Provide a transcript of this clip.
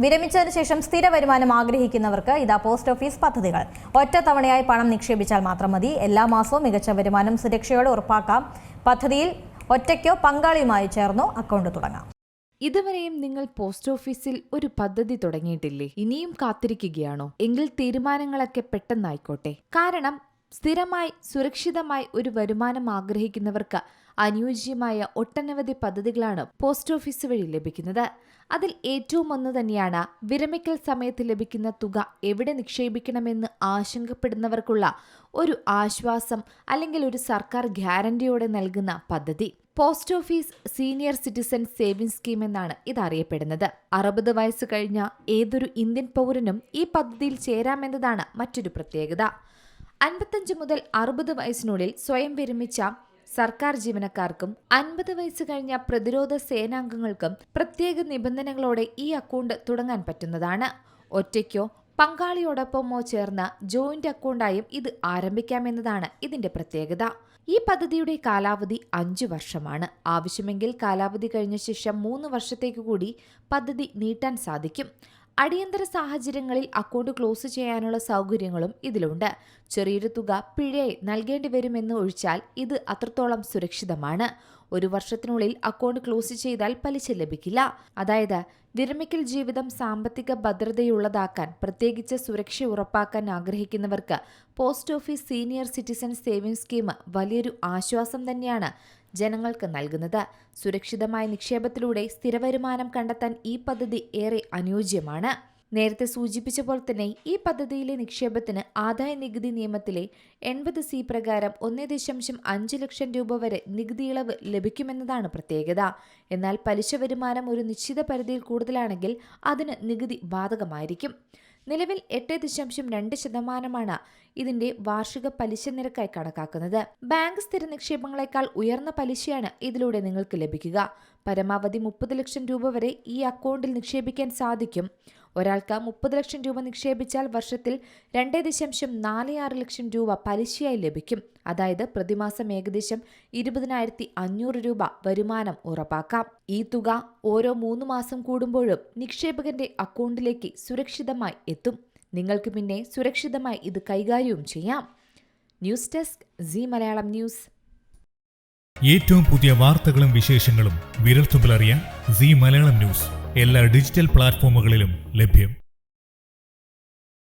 വിരമിച്ചതിന് ശേഷം സ്ഥിര വരുമാനം ആഗ്രഹിക്കുന്നവർക്ക് ഇതാ പോസ്റ്റ് ഓഫീസ് പദ്ധതികൾ. ഒറ്റത്തവണയായി പണം നിക്ഷേപിച്ചാൽ മാത്രം മതി. എല്ലാ മാസവും മികച്ച വരുമാനം സുരക്ഷയോടെ ഉറപ്പാക്കാം. പദ്ധതിയിൽ ഒറ്റയ്ക്കോ പങ്കാളിയുമായി ചേർന്നോ അക്കൗണ്ട് തുടങ്ങാം. ഇതുവരെയും നിങ്ങൾ പോസ്റ്റ് ഓഫീസിൽ ഒരു പദ്ധതി തുടങ്ങിയിട്ടില്ലേ? ഇനിയും കാത്തിരിക്കുകയാണോ? എങ്കിൽ തീരുമാനങ്ങളൊക്കെ പെട്ടെന്നായിക്കോട്ടെ. കാരണം സ്ഥിരമായി സുരക്ഷിതമായി ഒരു വരുമാനം ആഗ്രഹിക്കുന്നവർക്ക് അനുയോജ്യമായ ഒട്ടനവധി പദ്ധതികളാണ് പോസ്റ്റ് ഓഫീസ് വഴി ലഭിക്കുന്നത്. അതിൽ ഏറ്റവും ഒന്ന് തന്നെയാണ് വിരമിക്കൽ സമയത്ത് ലഭിക്കുന്ന തുക എവിടെ നിക്ഷേപിക്കണമെന്ന് ആശങ്കപ്പെടുന്നവർക്കുള്ള ഒരു ആശ്വാസം അല്ലെങ്കിൽ ഒരു സർക്കാർ ഗ്യാരണ്ടിയോടെ നൽകുന്ന പദ്ധതി. Post office senior citizen saving scheme എന്നാണ് ഇതറിയപ്പെടുന്നത്. 60 വയസ്സ് കഴിഞ്ഞ ഏതൊരു ഇന്ത്യൻ പൗരനും ഈ പദ്ധതിയിൽ ചേരാമെന്നതാണ് മറ്റൊരു പ്രത്യേകത. 55 മുതൽ 60 വയസ്സിനുള്ളിൽ സ്വയം വിരമിച്ച സർക്കാർ ജീവനക്കാർക്കും 50 വയസ്സ് കഴിഞ്ഞ പ്രതിരോധ സേനാംഗങ്ങൾക്കും പ്രത്യേക നിബന്ധനകളോടെ ഈ അക്കൗണ്ട് തുടങ്ങാൻ പറ്റുന്നതാണ്. ഒറ്റയ്ക്കോ പങ്കാളിയോടൊപ്പമോ ചേർന്ന ജോയിന്റ് അക്കൗണ്ടായും ഇത് ആരംഭിക്കാമെന്നതാണ് ഇതിന്റെ പ്രത്യേകത. ഈ പദ്ധതിയുടെ കാലാവധി 5 വർഷമാണ്. ആവശ്യമെങ്കിൽ കാലാവധി കഴിഞ്ഞ ശേഷം 3 വർഷത്തേക്ക് കൂടി പദ്ധതി നീട്ടാൻ സാധിക്കും. അടിയന്തര സാഹചര്യങ്ങളിൽ അക്കൗണ്ട് ക്ലോസ് ചെയ്യാനുള്ള സൗകര്യങ്ങളും ഇതിലുണ്ട്. ചെറിയൊരു തുക പിഴയായി നൽകേണ്ടി വരുമെന്ന് ഒഴിച്ചാൽ ഇത് അത്രത്തോളം സുരക്ഷിതമാണ്. 1 വർഷത്തിനുള്ളിൽ അക്കൗണ്ട് ക്ലോസ് ചെയ്താൽ പലിശ ലഭിക്കില്ല. അതായത് വിരമിക്കൽ ജീവിതം സാമ്പത്തിക ഭദ്രതയുള്ളതാക്കാൻ, പ്രത്യേകിച്ച് സുരക്ഷ ഉറപ്പാക്കാൻ ആഗ്രഹിക്കുന്നവർക്ക് post office senior citizen saving scheme വലിയൊരു ആശ്വാസം തന്നെയാണ് ജനങ്ങൾക്ക് നൽകുന്നത്. സുരക്ഷിതമായ നിക്ഷേപത്തിലൂടെ സ്ഥിരവരുമാനം കണ്ടെത്താൻ ഈ പദ്ധതി ഏറെ അനുയോജ്യമാണ്. നേരത്തെ സൂചിപ്പിച്ച പോലെ തന്നെ ഈ പദ്ധതിയിലെ നിക്ഷേപത്തിന് ആദായ നികുതി നിയമത്തിലെ 80C പ്രകാരം 1.5 ലക്ഷം രൂപ വരെ നികുതി ഇളവ് ലഭിക്കുമെന്നതാണ് പ്രത്യേകത. എന്നാൽ പലിശ വരുമാനം ഒരു നിശ്ചിത പരിധിയിൽ കൂടുതലാണെങ്കിൽ അതിന് നികുതി ബാധകമായിരിക്കും. നിലവിൽ 8.2% ഇതിന്റെ വാർഷിക പലിശ നിരക്കായി കണക്കാക്കുന്നത്. ബാങ്ക് സ്ഥിര നിക്ഷേപങ്ങളെക്കാൾ ഉയർന്ന പലിശയാണ് ഇതിലൂടെ നിങ്ങൾക്ക് ലഭിക്കുക. പരമാവധി 30 ലക്ഷം രൂപ വരെ ഈ അക്കൗണ്ടിൽ നിക്ഷേപിക്കാൻ സാധിക്കും. ഒരാൾക്ക് 30 ലക്ഷം രൂപ നിക്ഷേപിച്ചാൽ വർഷത്തിൽ 2.46 ലക്ഷം രൂപ പലിശയായി ലഭിക്കും. അതായത് പ്രതിമാസം ഏകദേശം 20,500 രൂപ വരുമാനം ഉറപ്പാക്കാം. ഈ തുക ഓരോ 3 മാസം കൂടുമ്പോഴും നിക്ഷേപകന്റെ അക്കൗണ്ടിലേക്ക് സുരക്ഷിതമായി എത്തും. നിങ്ങൾക്ക് പിന്നെ സുരക്ഷിതമായി ഇത് കൈകാര്യവും ചെയ്യാം. News desk Zee Malayalam news. ഏറ്റവും പുതിയ വാർത്തകളും വിശേഷങ്ങളും വിരൽത്തുമ്പിലറിയാൻ സീ മലയാളം ന്യൂസ് എല്ലാ ഡിജിറ്റൽ പ്ലാറ്റ്ഫോമുകളിലും ലഭ്യം.